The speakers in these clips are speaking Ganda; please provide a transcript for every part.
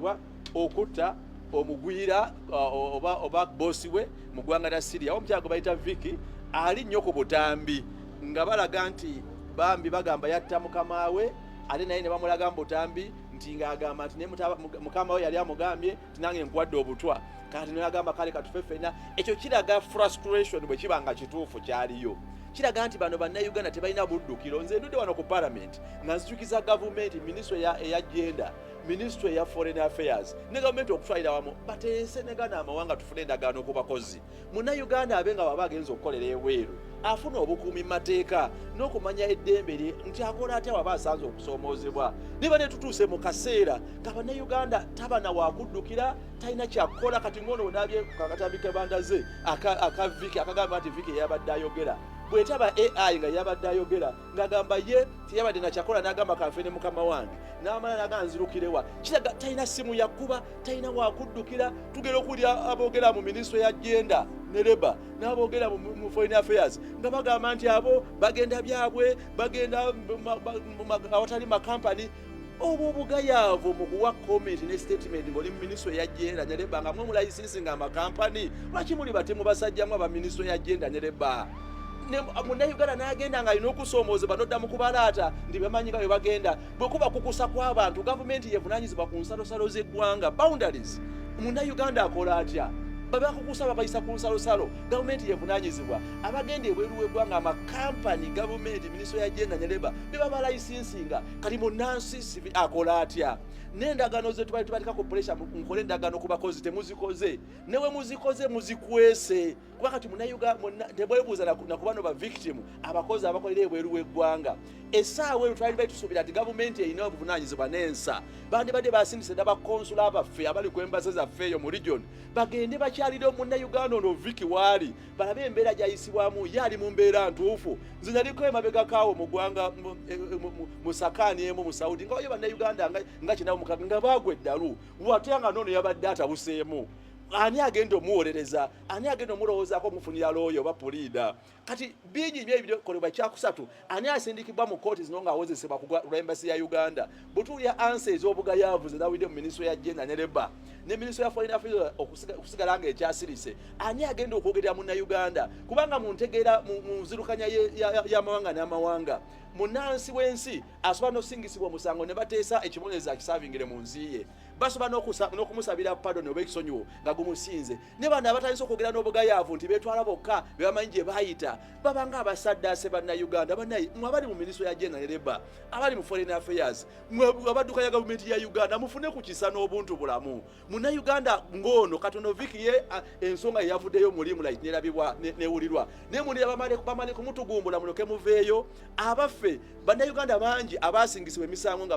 ateekebwa okutta omugwira oba bosi we mu ggwanga lya Syria. Omukyago bayita Vicky ali nnyo ku butambi nga balaga nti bambi bagamba yatta mukama we ate naye ne bamulaga mu butambi nti ng'agamba nti naye mukama we yali amugambye nti nange nkuwadde obutwa kati naye agamba kale katufe ffenna. Ekyo kiraga frustration bwe kiba nga kituufu kyaliyo. Kiraga nti bano bannayuganda tebalina buddukiro. Nze ndudde wano ku parliament nga nzijukiza gavumenti ministry eya gender, ministry ya foreign affairs ne gavumenti okutwalira wamu bateese negana amawanga tufune endagaano ku bakozi. Munnayuganda abe nga baba agenza okukolera ebweru afuna obukuumi mu mateeka n'okumanya eddembe lye nti akola atya waba asanze okusoomoozebwa. Niba ne tutuuse mu kaseera nga bannayuganda tabana wakuddukira talina kyakukola. Kati ngono onaabye kakatambi kebandaze aka Vicky akagamba nti Vicky yabadde ayogera bwetaba AI nga yabadde ayogera ng'agamba ye tiyabadde na kyakola n'agamba kanfene mukama wange n'amala naganzirukirewa. Kiraga talina simu yakuba, talina wakuddukira. Tugera okulya aboogera mu ministry ya gender ne Labour n'aboogera mu foreign affairs nga bagamba nti abo bagenda byabwe bagenda awatali makampani. Obwo obugayaavu mu kuwa comment ne statement ng'oli mu ministry ya gender ne Labour nga mwe mulayisinsi nga amakampani lwaki muli batemu basajjamu aba ministry ya gender ne Labour. Munnayuganda n'agenda nga alina okusoomoozebwa n'odda mu kubalaata nti bamanyi nga bwe bagenda. Bwe kuba kukusa kw'abantu gavumenti yevunaanyizibwa ku nsalosalo z'eggwanga boundaries. Munnayuganda akola atya? Babakukusa babayisa ku nsalosalo gavumenti yevunaanyizibwa. Abagenda ebweru w'eggwanga amakampani gavumenti ministry ya gender ne Labour be babalayisinsinga kati munnansi akola atya? N'endagaano ze tubaleka ku pressure nkole endagaano ku bakozi temuzikoze. Newe muzikoze muzikwese kuba kati tebwebuuza na ku bano ba victim abakozi abakolera ebweru w'eggwanga. Essaawa eyo twali tusuubira nti gavumenti erina obuvunaanyizibwa n'ensa bandibadde basindise n'abakonsula abaffe abali ku embassy zaffe eyo mu region bagende bakyalire munnayuganda ono Vicky waali balabe embeera gy'ayisibwamu ye ali mu mbeera ntuufu. Nze naliko emabega kaawo mu ggwanga mu Sakaani emu mu Saudi nga bayo bannayuganda nga kinabo mukaga nga baagwa eddalu watya nga noono yabadde atabuseemu. Ani agenda omuwolereza? Ani agenda omulowoozaako omufunira looyo oba puliida? Kati bingi nnyo ebikolebwa kyakusatu. Ani asindikibwa mu kooti zino ng'awozesebwa ku lwa embassy ya Uganda? Butuulya ansa ez'obugayaavu ze zawulidde mu ministry ya gender ne Labour ne ministry ya foreign affairs okusigala nga ekyasirise. Ani agenda okwogerera munnayuganda? Kubanga muntegeera mu nzirukanya y'amawanga n'amawanga munnansi w'ensi asobola n'okusingisibwa omusango ne bateesa ekibonerezo akisaavingire mu nsi ye. Basobola n'okumusabira pardon oba ekisonyiwo nga gumusinze. Ne bano abatandise okwogera n'obugayaavu nti beetwala bokka be bamanyi gye baayita baba nga abasaddaase bannayuganda. Bannaye mwe abali mu ministry ya gender ne Labour abali mu foreign affairs mwe abaddukanya gavumenti ya Uganda mufune ku kisa n'obuntu bulamu. Munnayuganda ng'ono Katono Vicky ye ensonga eyavuddeyo mulimu like nerabibwa newulirwa naye muli bamale kumutugumbula muloke muveeyo. Abaffe bannayuganda bangi abasingisibwa emisango nga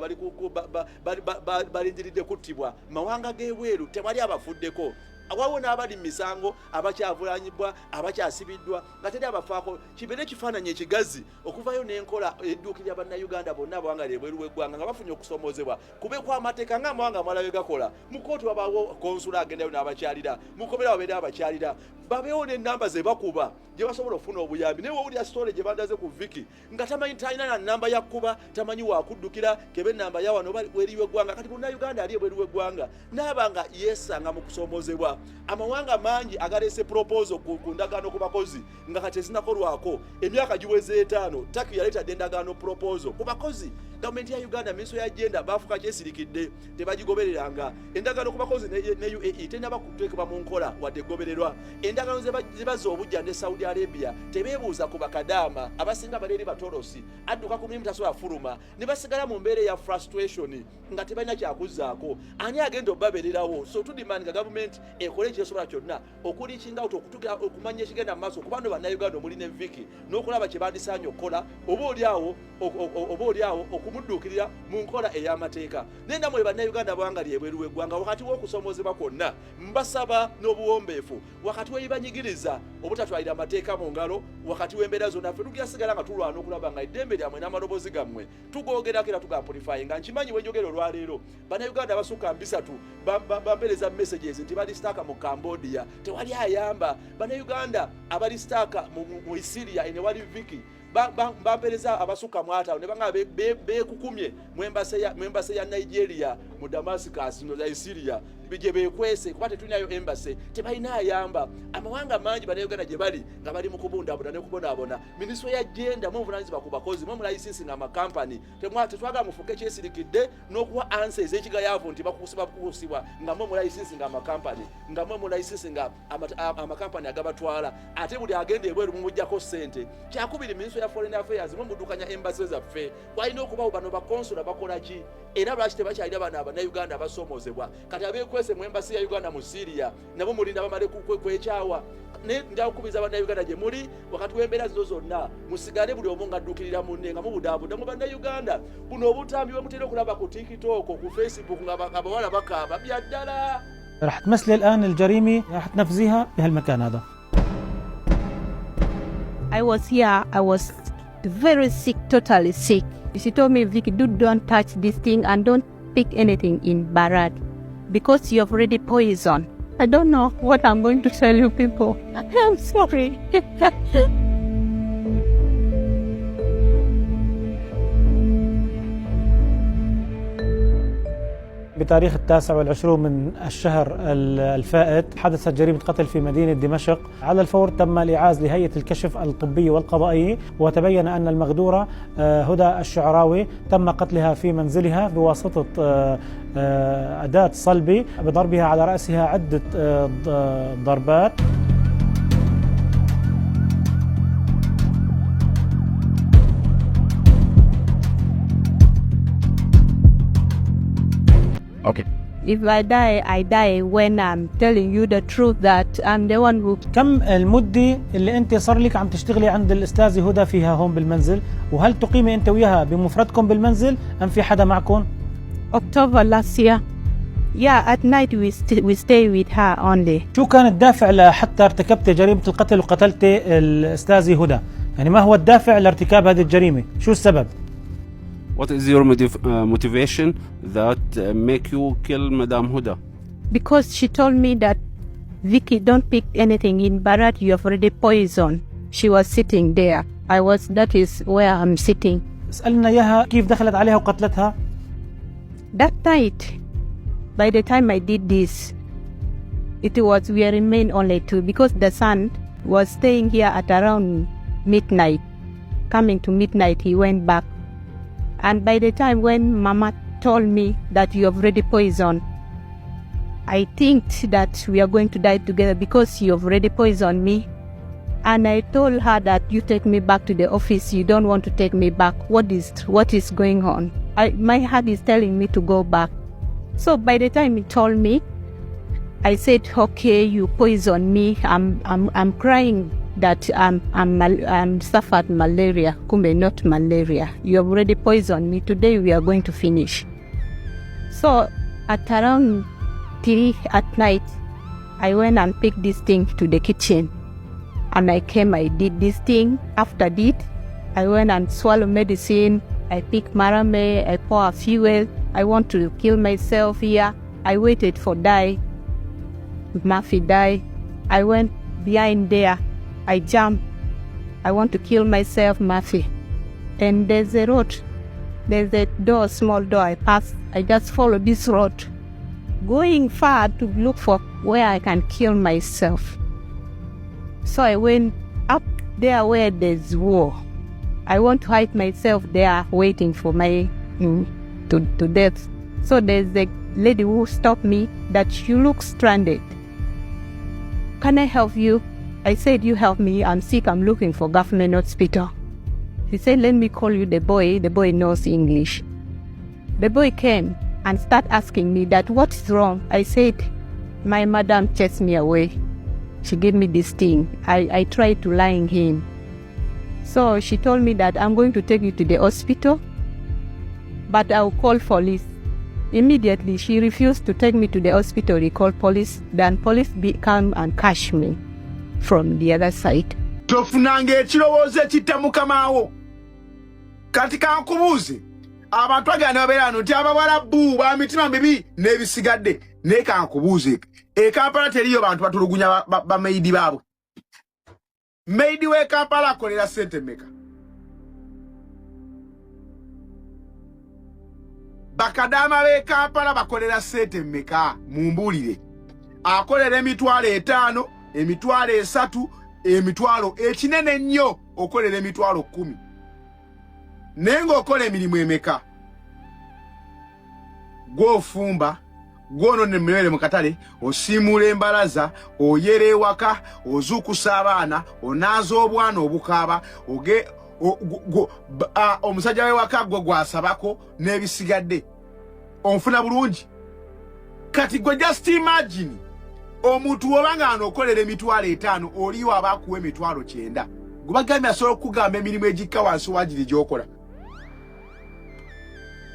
balindiridde kuttibwa mawanga g'ebweru tewali abafuddeko. Waliwo n'abali mu misango abakyavulanyibwa abakyasibiddwa nga teri abafaako. Kibeere ekifaananyi ekigazi okuvayo n'enkola edduukirira bannayuganda bonna abawanga lyebweru w'eggwanga nga bafunye okusoomoozebwa kubekwa amateeka ng'amawanga amalala bwe gakola. Mu kooti wabaawo konsula agendayo n'abakyalira mu kkomera wabeera abakyalira babeewo n'ennamba ze bakuba gye basobola okufuna obuyambi. Naye wawulira sitole gye bandaze ku Vicky nga tamanyi talina na nnamba ya kuba tamanyi wakuddukira kebe ennamba ya wano weri w'eggwanga. Kati munnayuganda ali ebweru w'eggwanga n'abanga yeesanga mu kusoomoozebwa. Amawanga mangi agaleese proposal ku ndagaano ku bakozi nga kati ezinakolwako emyaka giweze 5 Turkey yaleetadde endagaano proposal ku bakozi. Gavumenti ya Uganda ministry ya gender baafuka kyesirikidde tebagigobereranga. Endagaano ku bakozi ne UAE tenaba kuteekebwa mu nkola wadde egobererwa. Endagaano ze bazza obujja ne Saudi Arabia tebeebuuza ku bakadaama abasinga baleeri batolosi adduka ku mulimu tasobola fuluma ne basigala mu mbeera ya frustration nga tebalina kyakuzzaako. Ani agenda obabeererawo? So tudimanga gavumenti ekole ekyesobola kyonna okulikinga okutuukira okumanya ekigenda mu maaso ku bano bannayuganda omuli ne Vicky n'okulaba kye bandisaanye okukola oba oliawo okumudduukirira mu nkola ey'amateeka. Naye nammwe bannayuganda bawanga lyebweru w'eggwanga wakati w'okusoomoozebwa kwonna mbasaba n'obuwombeefu wakati w'ebibanyigiriza obutatwalira amateeka mu ngalo wakati w'embeera zonna ffe tugasigala nga tulwana okulaba nga eddembe lyammwe n'amaloboozi gammwe tugoogerako era tugaamplifying nga nkimanyi wenjogera olwaleero bannayuganda abasukka 3 bampeereza messages nti bali staaka mu Cambodia tewali ayamba. Bannayuganda abali staaka mu Syria ene wali Vicky bampereza abasuka mwata ne banga bekukumye mwembase ya Nigeria mu Damascus no za Syria bije bekwese kwate tunyayo embassy tebalina ayamba amawanga mangi banayogana gye bali nga bali mu kubunda abona ne kubona ministry ya gender mu vunanzi bakubakozi mu license na company temwate twaga mufuke kyesirikidde n'okuwa answers ekigayavu nti bakusibwa nga mu license nga company nga mu license nga company agabatwala ate buli agende ebweru mumujjako sente kyakubiri ministry ya foreign affairs mu mudukanya embassy zaffe walina okubawo bano ba consul bakola ki era lwaki tebakyalira bana abana Uganda basomozebwa kati abekwese mu embassy ya Uganda mu Syria nabo mulinda bamale kwekyawa ne ndakubiza abana Uganda gye muri wakati w'embeera zo zonna musigale buli omu ngaddukirira munne nga mubudabuda mu bana Uganda buno obutambi bwemutera okulaba ku TikTok ku Facebook nga abawala bakaba byaddala. راح تمثلي الآن الجريمة راح تنفذيها بهالمكان هذا. I was here, I was very sick, totally sick. She told me, Vicky, don't touch this thing and don't pick anything in Barat because you've already poisoned. I don't know what I'm going to tell you people. I'm sorry. بتاريخ 29 من الشهر الفائت حدثت جريمة قتل في مدينة دمشق. على الفور تم الإعاز لهيئة الكشف الطبي والقضائي وتبين أن المغدورة هدى الشعراوي تم قتلها في منزلها بواسطة أداة صلبي بضربها على رأسها عدة ضربات. Okay. If I die when I'm telling you the truth that I'm the one who... كم المدة اللي أنت صار لك عم تشتغلي عند الأستاذة هدى فيها هون بالمنزل؟ وهل تقيمي أنت وياها بمفردكم بالمنزل أم في حدا معكم؟ October last year. Yeah, at night we stay with her only. شو كان الدافع لحتى ارتكبت جريمة القتل وقتلت الأستاذة هدى؟ يعني ما هو الدافع لارتكاب هذه الجريمة؟ شو السبب؟ What is your motivation that make you kill Madame Huda? Because she told me that, Vicky, don't pick anything in Barat, you have already poisoned. She was sitting there. That is where I'm sitting. اسألنا إياها كيف دخلت عليها وقتلتها؟ That night, by the time I did this, we remained only two because the son was staying here at around midnight. Coming to midnight, he went back. And by the time when Mama told me that you have already poisoned, I think that we are going to die together because you have already poisoned me. And I told her that you take me back to the office. You don't want to take me back. What is going on? My heart is telling me to go back. So by the time he told me, I said, okay, you poisoned me. I'm crying that I'm suffered malaria, kumbe not malaria. You have already poisoned me. Today we are going to finish. So at around 3 at night, I went and picked this thing to the kitchen. And I did this thing. After that, I went and swallowed medicine. I picked marame, I pour fuel. I want to kill myself here. I waited for die. Murphy died. I went behind there. I jumped. I want to kill myself, Murphy. And there's a road. There's a door, small door I passed. I just follow this road, going far to look for where I can kill myself. So I went up there where there's war. I want to hide myself there, waiting for my to death. So there's a lady who stopped me that you look stranded. Can I help you? I said, you help me, I'm sick, I'm looking for government hospital. He said, let me call you the boy knows English. The boy came and started asking me that, what's wrong? I said, my madam chased me away. She gave me this thing. I tried to lie him. So she told me that I'm going to take you to the hospital, but I'll call police. Immediately, she refused to take me to the hospital. He called police. Then police come and catch me from the other side. Tofunange ekirowoozo ekitta mukamawo. Kati kankubuuze. Abantu bagenda babeera nti abawala bbu ba mitima mibi n'ebisigadde. Ne kankubuuze. E Kampala teriyo bantu batulugunya ba meidi baabo. Meidi we Kampala akolera ssente mmeka? bakadama be Kampala bakolera sente mmeka mumbulire akolera emitwalo 5 emitwalo 3 emitwalo ekinene nnyo okolera emitwalo 10 nengo okola emirimu emeka gwofumba gwono ne mmere mu katale osimula embalaza oyera ewaka ozukusa abaana onaaza obwana obukaaba omusajja we waka gwe gwasabako n'ebisigadde onfuna bulungi kati gwe just imagine omuntu obanga anokolera emitwalo 5 oliwo abakuwa emitwalo 9 gubagambye asobola okugamba emirimu egikka wansi wagiri gyokola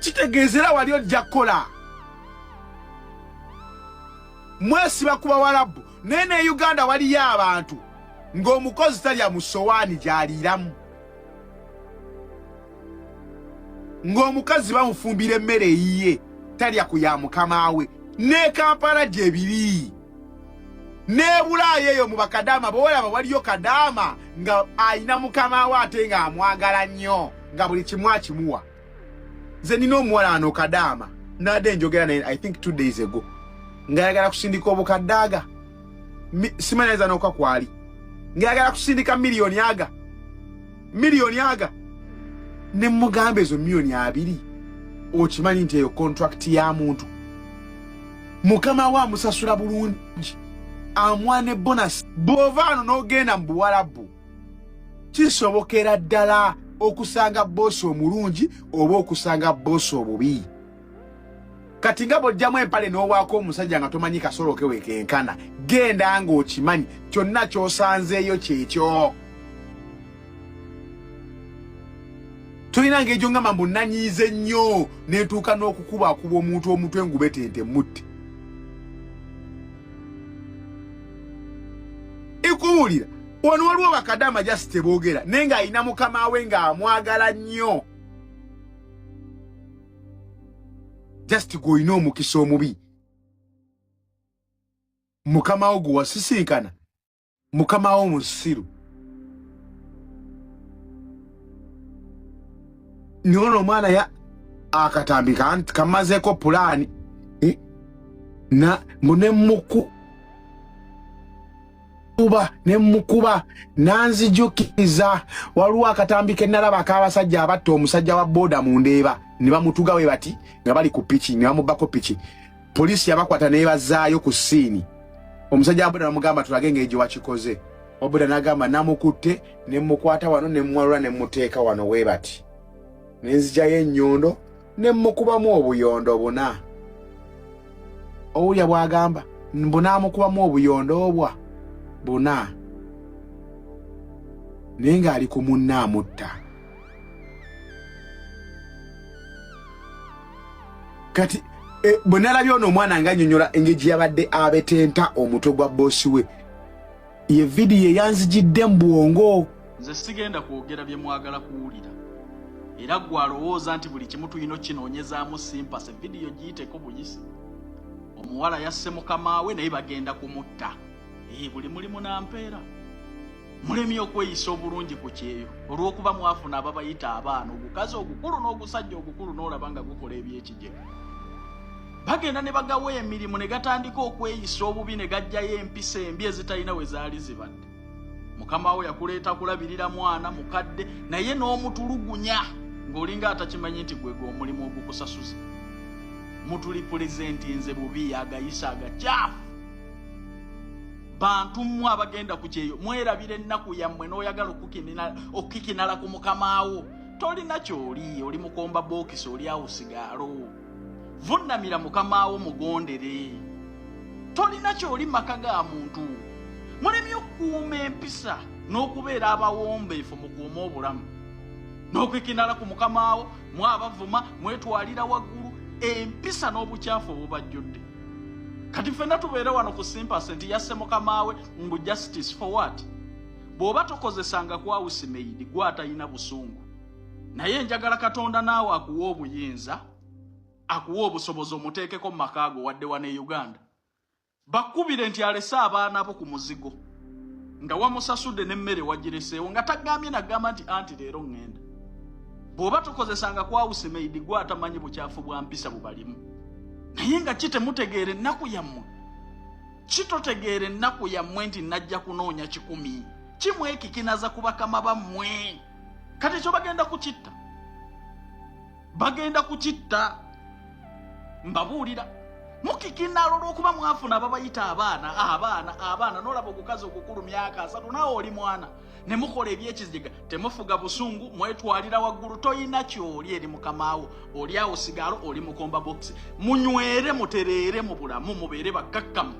kitegeezera wali ojja kukola mwesiba ku bawalabu nene Uganda waliyo abantu ng'omukozi talya mu sowaani gy'aliiramu ng'omukazi bamufumbira emmere eyiye talya ku ya mukama we ne Kampala gyebiri ne Bulaaya eyo mu bakadama bwolaba waliyo kadama nga ayina mukama we ate nga amwagala nnyo nga buli kimu akimuwa nze nina omuwala ano kadama nadde njogera naye I think 2 days ago ngayagala kusindika obukaddaga simanyiza n'oka kwali ngayagala kusindika miliyoni aga ne mugambe ezo miliyoni 2 okimanyi nti eyo contract ya muntu mukama wa musasula bulungi amwane bonus bovano n'ogenda mu Buwarabu kisobokera ddala okusanga bosi omulungi oba okusanga bosi obubi kati nga bojjamu empale n'owaako omusajja nga tomanyi kasoloke wekenkana genda nga okimanyi kyonna ky'osanzeeyo kyekyo tulina ng'egyo nga mambu nanyiize nnyo neetuuka n'okukubakuba omuntu omutwe ngubetente mutte ikuwulira wano waliwo bakadama just teboogera naye ng'ayina mukama we ng'amwagala nnyo just goyina omukisa omubi mukama wo gwasisinkana mukama wo musiru nyono mwana ya akatambika kamazeko pulani na munemuku nemukuba nanzijukiza waliwo akatambike nalaba akabasajja abatta omusajja wa boda mu ndeeba ne bamutuga we bati nga bali ku piki ne bamubako piki polisi yabakwata ne bazaayo ku siini omusajja wa boda namugamba tulage ng'egyo wakikoze oboda nagamba namukutte ne mukwata wano ne mwalula ne muteeka wano we bati nenzijjayo ennyondo ne mukubamu obuyondo buna owulya bwagamba mbunaamukubamu obuyondo obwa buna naye ng'ali ku munnaamutta kati bwe nalabye ono omwana ng'annyonnyola engeri yabadde abetenta omutwe gwa boosi we ye vidiyo eyanzijidde mu bwongo nze sigenda kwogera bye mwagala kuwulira era gwe alowooza nti buli kimu tulina okinoonyezaamu simpase vidiyo giyiteko buyisi omuwala yasse mukama we naye bagenda kumutta buli mulimu nampeera mulemye okweyisa obulungi ku kyeyo olw'okuba mwafuna ababayita abaana ogukazi ogukulu n'ogusajja ogukulu n'olaba nga gukola ebyekigega bagenda ne bagawa emirimu ne gatandika okweyisa obubi ne gajjayo empisa embi ezitalina we zaali zibadde mukama we yakuleeta kulabirira mwana mukadde naye n'omutulugunya ng'olinga atakimanyi nti gwegwa omulimu ogukusasuza mutuli pulezidenti nze bubi agayisa agakyafu bantu mmwe abagenda ku kyeyo mwerabira ennaku yammwe n'oyagala okukikinala ku mukamaawo tolina kyoli oli mukomba bookisi oli awo sigaalo vunnamira mukamaawo mugondere tolina kyoli maka ga muntu mulemye okukuuma empisa n'okubeera abawombeefu mukuuma obulamu n'okwikinala ku mukamaawo mwabavuma mwetwalira waggulu empisa n'obukyafu obubajjudde kati ffenna tubeere wano ku simpase nti yasse mukamaawe mbu justice for what bw'oba tokozesanga ku awusimeidi gw'atalina busungu naye njagala katonda naawe akuwa obuyinza akuwa obusobozi omuteekeko mu maka go wadde wane Uganda bakkubire nti alese abaana abo ku muzigo nga wamusasudde n'emmere wagireseewo nga tagambye nagamba nti anti leero ŋŋenda bwoba tokozesanga kwa housemaid gwa atamanyi buchafu bwa mpisa bubalimu naye nga kitemutegeere ennaku yammwe kitotegeere ennaku yammwe nti najja kunoonya 10 kimweki kinaza kubakama bammwe kati ekyo bagenda kukitta mbabuulira mukikinalo olw'okuba mwafuna babayita abaana n'olaba ogukazi ogukulu myaka 3 naawe oli mwana ne mukola ebyekiziga temufuga busungu mwetwalira waggulu toyina kyoli eri mukamaawo oli awo sigalo oli mukomba box munywere mutereere mu bulamu mubeere bakkakkamu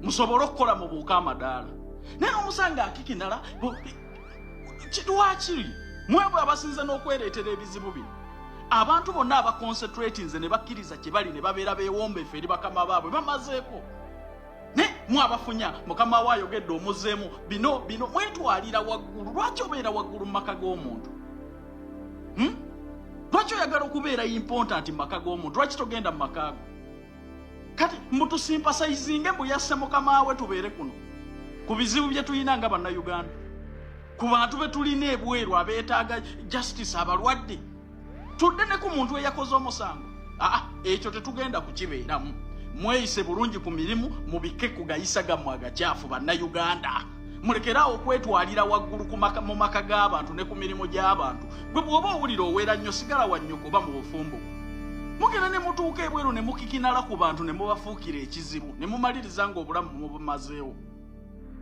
musobole okukola mu buuka amadaala naye omusanga akikinala kitwakiri mwebwe abasinze n'okwereetera ebizibu bino abantu bonna abaconcentratinze ne bakkiriza kye bali ne babeera beewombeefu eri bakama baabwe bamazeeko ne mwabafunya mukama waayo gedde omuzeemu bino mwetwalira waggulu lwaki obeera waggulu mu maka g'omuntu lwaki oyagala okubeera important mu maka g'omuntu lwaki togenda mu maka go kati mbutusimpasayizinge mbu yasse mukama we tubeere kuno ku bizibu bye tulina nga bannayuganda ku bantu be tulina ebweru abeetaaga justice abalwadde tudde ne ku muntu eyakoze omusango ekyo tetugenda kukibeeramu mweyise bulungi ku mirimu mubike kugayisa gammwe agakyafu bannayuganda mulekeraawo okwetwalira waggulu mu maka g'abantu ne ku mirimu gy'abantu gwe bw'oba owulira oweera nnyo sigala wannyogo oba mu bufumbo mugenda ne mutuuka ebweru ne mukikinala ku bantu ne mubafuukira ekizibu ne mumaliriza ng'obulamu mubumazeewo.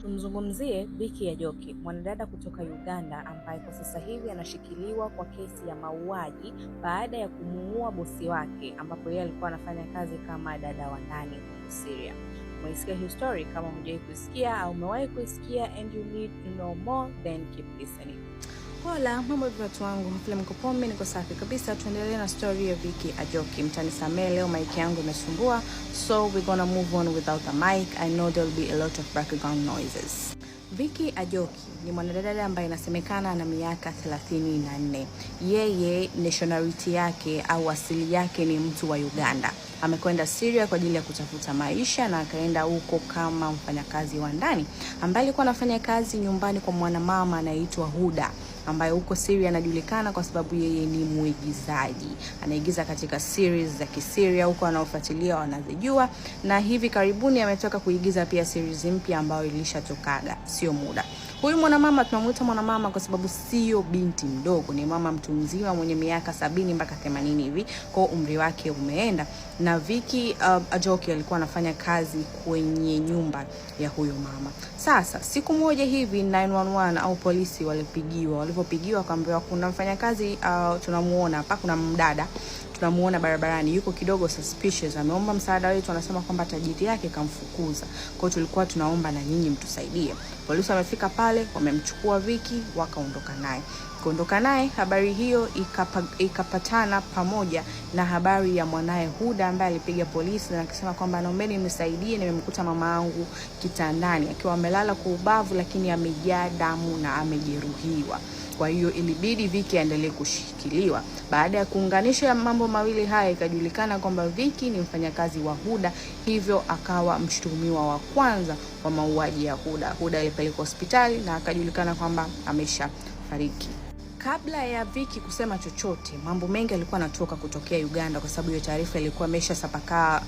Tumzungumzie Vicky Ajoki, mwanadada kutoka Uganda ambaye kwa sasa hivi anashikiliwa kwa kesi ya mauaji baada ya kumuua bosi wake ambapo yeye alikuwa anafanya kazi kama dada wa ndani huko Syria. Umeisikia hii story? Kama hujawahi kusikia au umewahi kusikia and you need to know more, then keep listening. Hola, mambo vipi watu wangu? Mfile mko poa, mimi niko safi kabisa. Tuendelee na story ya Vicky Ajoki. Mtanisamee leo mic yangu imesumbua, so we're gonna move on without a mic. I know there'll be a lot of background noises. Vicky Ajoki ni mwanadada ambaye inasemekana ana miaka 34. Yeye nationality yake au asili yake ni mtu wa Uganda. Amekwenda Syria kwa ajili ya kutafuta maisha na akaenda huko kama mfanyakazi wa ndani ambaye alikuwa anafanya kazi nyumbani kwa mwanamama anaitwa Huda ambaye huko Syria anajulikana kwa sababu yeye ni muigizaji. Anaigiza katika series za Kisyria huko, anaofuatilia wanazijua, na hivi karibuni ametoka kuigiza pia series mpya ambayo ilishatokaga sio muda. Huyu mwanamama tunamuita mwanamama kwa sababu sio binti mdogo, ni mama mtu mzima mwenye miaka 70 mpaka 80 hivi, kwa umri wake umeenda. Na Vicky Ajoki alikuwa anafanya kazi kwenye nyumba ya huyo mama. Sasa siku moja hivi 911 au polisi walipopigiwa kaambiwa kuna mfanyakazi tunamuona hapa, kuna mdada tunamuona barabarani yuko kidogo suspicious, ameomba msaada wetu, anasema kwamba tajiri yake kamfukuza. Kwa hiyo tulikuwa tunaomba na nyinyi mtusaidie. Polisi wamefika pale, wamemchukua Vicky, wakaondoka naye. Kuondoka naye, habari hiyo ikapatana pamoja na habari ya mwanae Huda ambaye alipiga polisi na akisema kwamba naombeni mnisaidie, nimemkuta mama yangu kitandani akiwa amelala kwa ubavu lakini amejaa damu na amejeruhiwa. Kwa hiyo ilibidi Vicky aendelee kushikiliwa. Baada ya kuunganisha mambo mawili haya, ikajulikana kwamba Vicky ni mfanyakazi wa Huda, hivyo akawa mshtumiwa wa kwanza wa mauaji ya Huda. Huda alipelekwa hospitali na akajulikana kwamba ameshafariki. Kabla ya Vicky kusema chochote, mambo mengi alikuwa yanatoka kutokea Uganda kwa sababu hiyo taarifa ilikuwa imeshasapakaa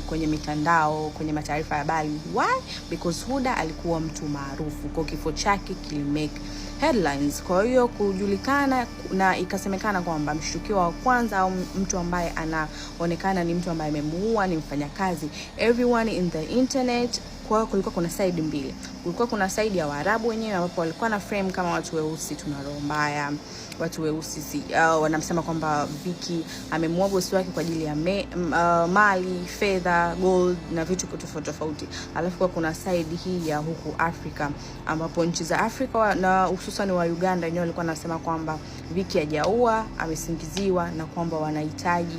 kwenye mitandao, kwenye mataarifa ya habari. Why? Because Huda alikuwa mtu maarufu, kwa kifo chake kilimake headlines. Kwa hiyo kujulikana na ikasemekana kwamba mshtukiwa wa kwanza au mtu ambaye anaonekana ni mtu ambaye amemuua ni mfanyakazi. Everyone in the internet, kwa hiyo kulikuwa kuna side mbili. Kulikuwa kuna side ya Waarabu wenyewe ambapo walikuwa na frame kama watu weusi tuna roho mbaya, watu weusi wanamsema kwamba Vicky amemuua bosi wake kwa ajili ya mali, fedha, gold na vitu tofauti tofauti. Alafu kwa kuna side hii ya huku Afrika ambapo nchi za Afrika na hususan wa Uganda wenyewe walikuwa wanasema kwamba Vicky hajaua, amesingiziwa na kwamba wanahitaji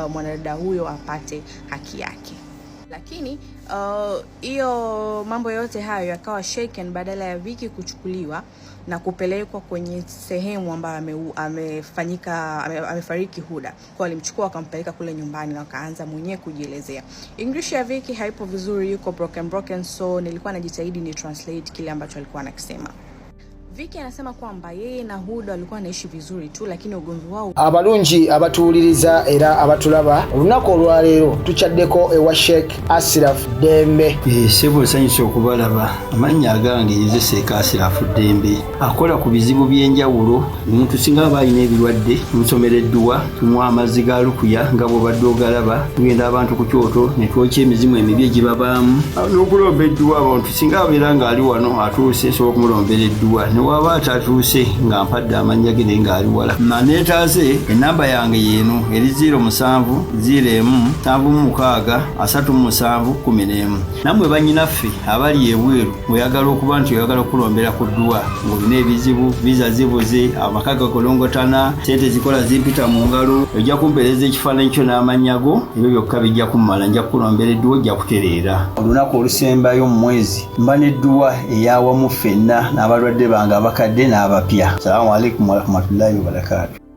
mwanadada huyo apate haki yake. Lakini hiyo mambo yote hayo yakawa shaken badala ya Vicky kuchukuliwa na kupelekwa kwenye sehemu ambayo amefariki Huda. Kwa alimchukua akampeleka kule nyumbani na akaanza mwenyewe kujielezea. English ya Vicky haipo vizuri, yuko broken, so nilikuwa najitahidi ni translate kile ambacho alikuwa anakisema. Vicky anasema kwamba yeye na Huda walikuwa wanaishi vizuri tu, lakini ugomvi wao. Abalungi abatuuliriza era abatulaba olunaku olwaleero tuchaddeko ewa Sheikh Ashraf Dembe. Sebo sanyusa okubalaba amannya agange nze Sheikh Ashraf Dembe akola ku bizibu by'enjawulo. Omuntu singa aba alina ebirwadde musomereddwa tumwa amazzi ga lukuya nga bw'obadde ogalaba tugenda abantu ku kyoto ne twokya emizimu emibi egibabaamu n'okulomba edduwa. Abantu singa abeera ng'ali wano atuuse sobola okumulombera edduwa ne waba atatuuse nga mpadde amannya ge naye ng'ali wala. Neetaaze ennamba yange yeeno eri 0701763711. Nammwe bannyinaffe abali ebweru oyagala okuba nti oyagala okulombera ku dduwa ng'olina ebizibu viza zibuze amaka gakolongotana sente zikola zimpita mu ngalo ojja kumpeereza ekifaananyi kyo n'amannya go ebyo byokka bijja kummala nja kukulombera edduwa ojja kutereera. Olunaku olusembayo mu mwezi mba n'edduwa eyawamu ffenna n'abalwadde bange abakadde n'abapya. Salaamu alaikum wa rahmatullahi wa barakatuh.